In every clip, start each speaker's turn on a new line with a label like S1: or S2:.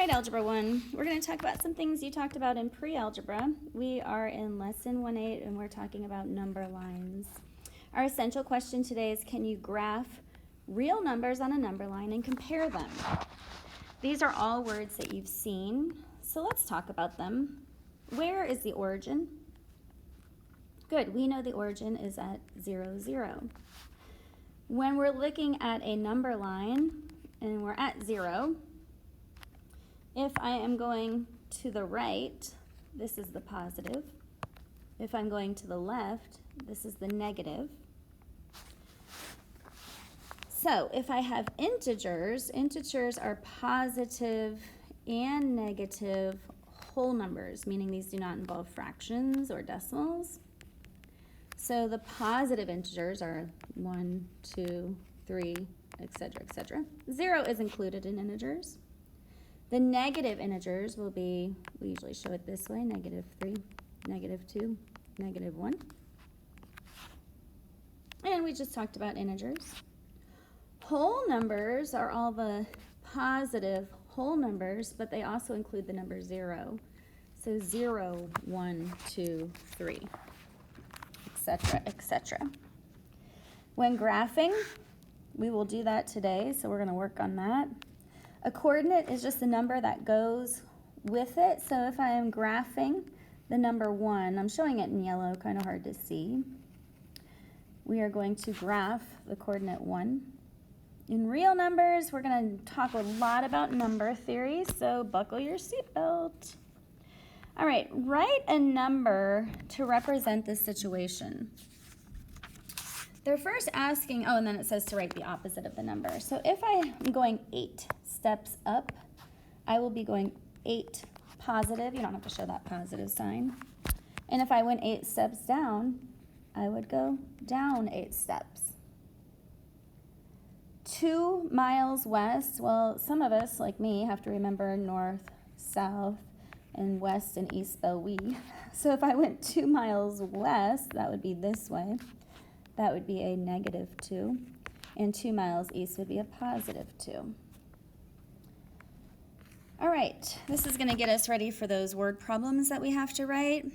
S1: right, Algebra 1, we're going to talk about some things you talked about in pre-algebra. We are in Lesson 1-8 and we're talking about number lines. Our essential question today is, can you graph real numbers on a number line and compare them? These are all words that you've seen, so let's talk about them. Where is the origin? Good, we know the origin is at 0, 0. When we're looking at a number line and we're at 0, if I am going to the right, this is the positive. If I'm going to the left, this is the negative. So if I have integers, integers are positive and negative whole numbers, meaning these do not involve fractions or decimals. So the positive integers are 1, 2, 3, etc., etc. 0 is included in integers. The negative integers will be, we usually show it this way, -3, -2, -1. And we just talked about integers. Whole numbers are all the positive whole numbers, but they also include the number 0. So 0, 1, 2, 3, etc., etc. When graphing, we will do that today, so we're going to work on that. A coordinate is just a number that goes with it. So if I am graphing the number 1, I'm showing it in yellow, kind of hard to see. We are going to graph the coordinate 1. In real numbers, we're going to talk a lot about number theory, so buckle your seatbelt. All right, write a number to represent this situation. They're first asking, oh, and then it says to write the opposite of the number. So if I am going 8 steps up, I will be going 8 positive. You don't have to show that positive sign. And if I went 8 steps down, I would go down 8 steps. 2 miles west, well, some of us, like me, have to remember north, south, and west and east spell we. So if I went 2 miles west, that would be this way. That would be a -2, and 2 miles east would be a +2. All right, this is going to get us ready for those word problems that we have to write.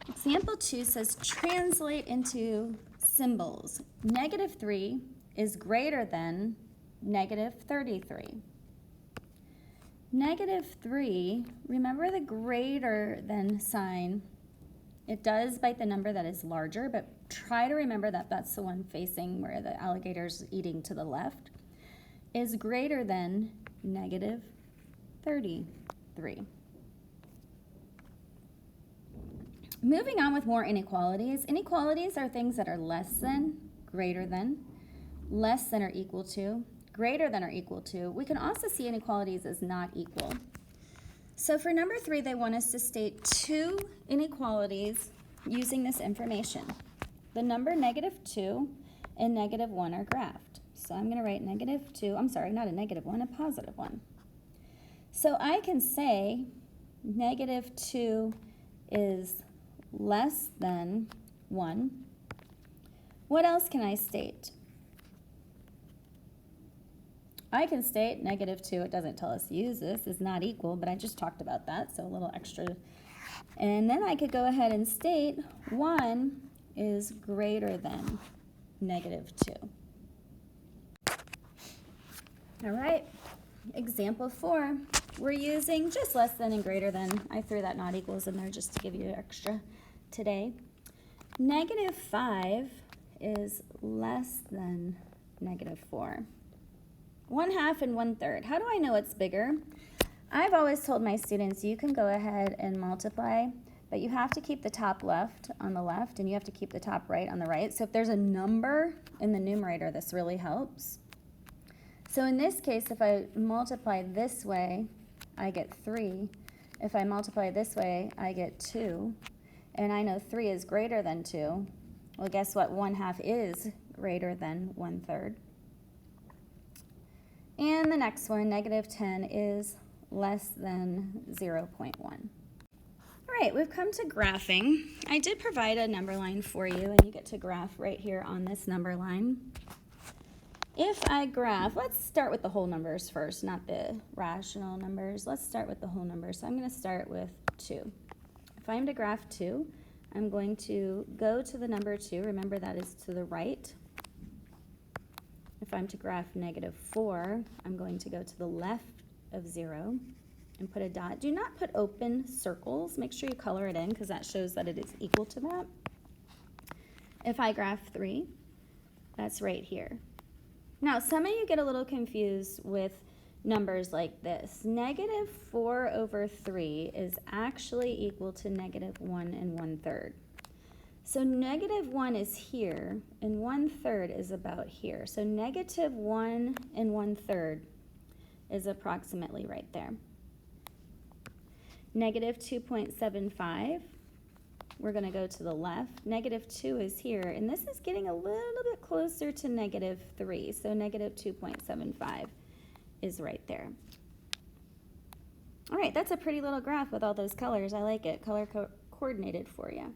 S1: Example 2 says, translate into symbols. -3 is greater than -33. -3, remember the greater than sign. It does bite the number that is larger, but try to remember that that's the one facing where the alligator's eating to the left, is greater than -33. Moving on with more inequalities. Inequalities are things that are less than, greater than, less than or equal to, greater than or equal to. We can also see inequalities as not equal. So for number 3, they want us to state 2 inequalities using this information. The number -2 and -1 are graphed. So I'm going to write -2, I'm sorry, not a -1, a +1. So I can say -2 is less than 1. What else can I state? I can state -2, it doesn't tell us to use this, is not equal, but I just talked about that, so a little extra. And then I could go ahead and state 1 is greater than -2. All right, example 4. We're using just less than and greater than. I threw that not equals in there just to give you extra today. -5 is less than -4. 1/2 and 1/3. How do I know it's bigger? I've always told my students you can go ahead and multiply, but you have to keep the top left on the left and you have to keep the top right on the right. So if there's a number in the numerator, this really helps. So in this case, if I multiply this way, I get 3. If I multiply this way, I get 2. And I know 3 is greater than 2. Well, guess what? 1/2 is greater than 1/3. And the next one, -10, is less than 0.1. All right, we've come to graphing. I did provide a number line for you, and you get to graph right here on this number line. If I graph, let's start with the whole numbers first, not the rational numbers. Let's start with the whole numbers. So I'm going to start with 2. If I'm to graph 2, I'm going to go to the number 2. Remember, that is to the right. If I'm to graph -4, I'm going to go to the left of 0 and put a dot. Do not put open circles. Make sure you color it in because that shows that it is equal to that. If I graph 3, that's right here. Now, some of you get a little confused with numbers like this. -4/3 is actually equal to -1 1/3. So -1 is here, and 1/3 is about here. So -1 1/3 is approximately right there. -2.75, we're going to go to the left. -2 is here, and this is getting a little bit closer to -3. So -2.75 is right there. All right, that's a pretty little graph with all those colors. I like it. Color coordinated for you.